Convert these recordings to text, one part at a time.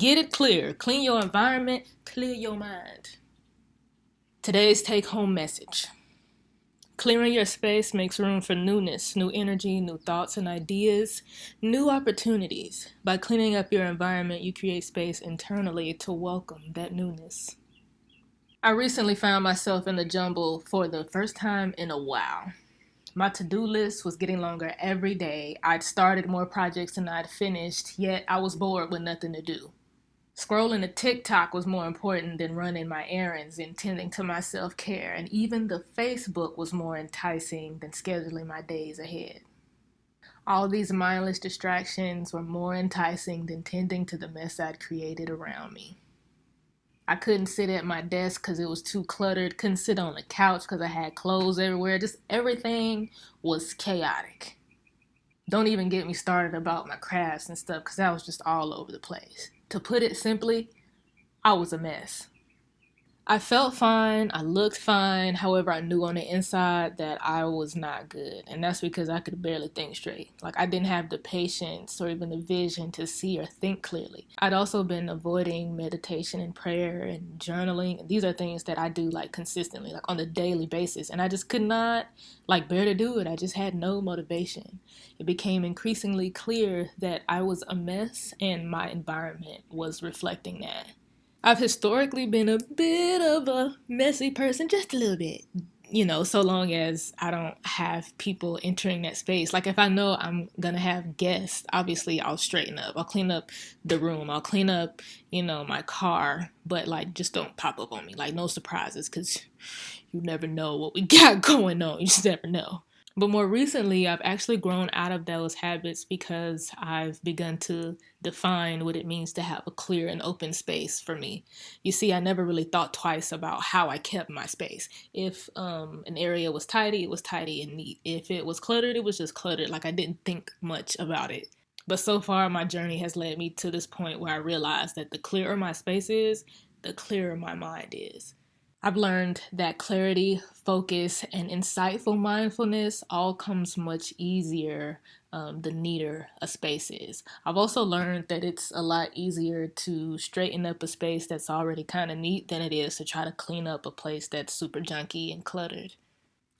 Get it clear. Clean your environment, clear your mind. Today's take-home message. Clearing your space makes room for newness, new energy, new thoughts and ideas, new opportunities. By cleaning up your environment, you create space internally to welcome that newness. I recently found myself in the jumble for the first time in a while. My to-do list was getting longer every day. I'd started more projects than I'd finished, yet I was bored with nothing to do. Scrolling to TikTok was more important than running my errands and tending to my self-care, and even the Facebook was more enticing than scheduling my days ahead. All these mindless distractions were more enticing than tending to the mess I'd created around me. I couldn't sit at my desk because it was too cluttered, couldn't sit on the couch because I had clothes everywhere, just everything was chaotic. Don't even get me started about my crafts and stuff because that was just all over the place. To put it simply, I was a mess. I felt fine, I looked fine, however I knew on the inside that I was not good. And that's because I could barely think straight. Like I didn't have the patience or even the vision to see or think clearly. I'd also been avoiding meditation and prayer and journaling. These are things that I do like consistently, like on a daily basis. And I just could not bear to do it. I just had no motivation. It became increasingly clear that I was a mess and my environment was reflecting that. I've historically been a bit of a messy person, just a little bit, so long as I don't have people entering that space. Like if I know I'm going to have guests, obviously I'll straighten up. I'll clean up the room. I'll clean up, my car, but just don't pop up on me. Like no surprises because you never know what we got going on. You just never know. But more recently, I've actually grown out of those habits because I've begun to define what it means to have a clear and open space for me. You see, I never really thought twice about how I kept my space. If an area was tidy, it was tidy and neat. If it was cluttered, it was just cluttered. Like I didn't think much about it. But so far, my journey has led me to this point where I realize that the clearer my space is, the clearer my mind is. I've learned that clarity, focus, and insightful mindfulness all comes much easier the neater a space is. I've also learned that it's a lot easier to straighten up a space that's already kind of neat than it is to try to clean up a place that's super junky and cluttered.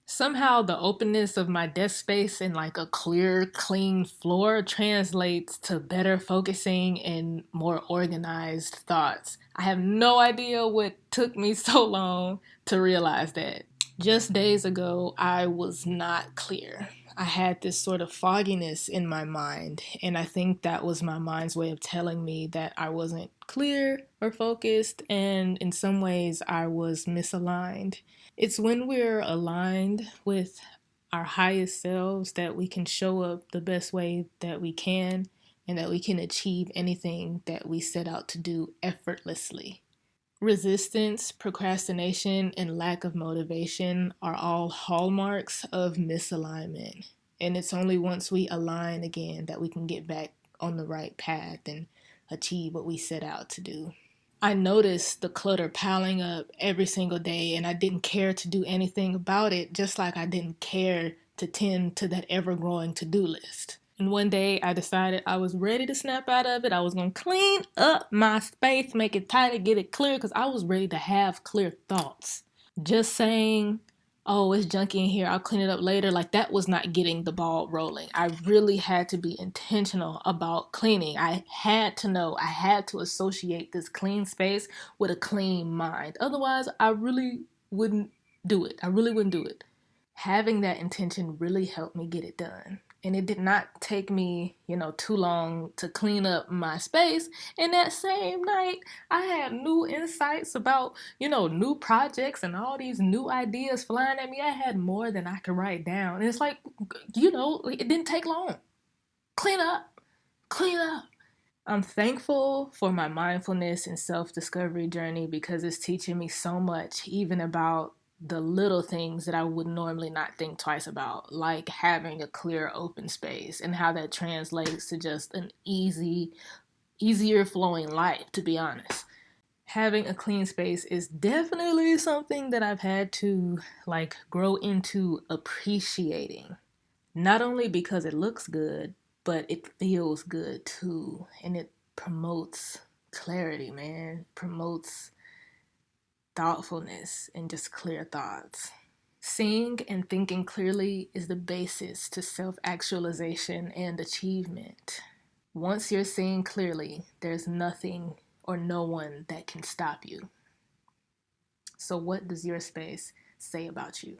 Somehow the openness of my desk space and a clear, clean floor translates to better focusing and more organized thoughts. I have no idea what took me so long to realize that. Just days ago, I was not clear. I had this sort of fogginess in my mind, and I think that was my mind's way of telling me that I wasn't clear or focused, and in some ways I was misaligned. It's when we're aligned with our highest selves that we can show up the best way that we can and that we can achieve anything that we set out to do effortlessly. Resistance, procrastination, and lack of motivation are all hallmarks of misalignment. And it's only once we align again that we can get back on the right path and achieve what we set out to do. I noticed the clutter piling up every single day, and I didn't care to do anything about it, just like I didn't care to tend to that ever-growing to-do list. And one day I decided I was ready to snap out of it. I was going to clean up my space, make it tidy, get it clear, because I was ready to have clear thoughts. Just saying, oh, it's junky in here, I'll clean it up later, that was not getting the ball rolling. I really had to be intentional about cleaning. I had to know, I had to associate this clean space with a clean mind. Otherwise, I really wouldn't do it. Having that intention really helped me get it done. And it did not take me, too long to clean up my space. And that same night, I had new insights about, new projects and all these new ideas flying at me. I had more than I could write down. And it's it didn't take long. Clean up. I'm thankful for my mindfulness and self-discovery journey because it's teaching me so much, even about the little things that I would normally not think twice about, like having a clear open space and how that translates to just an easier flowing life, to be honest. Having a clean space is definitely something that I've had to grow into appreciating. Not only because it looks good, but it feels good too, and it promotes clarity, man. Promotes thoughtfulness and just clear thoughts. Seeing and thinking clearly is the basis to self-actualization and achievement. Once you're seeing clearly, there's nothing or no one that can stop you. So what does your space say about you?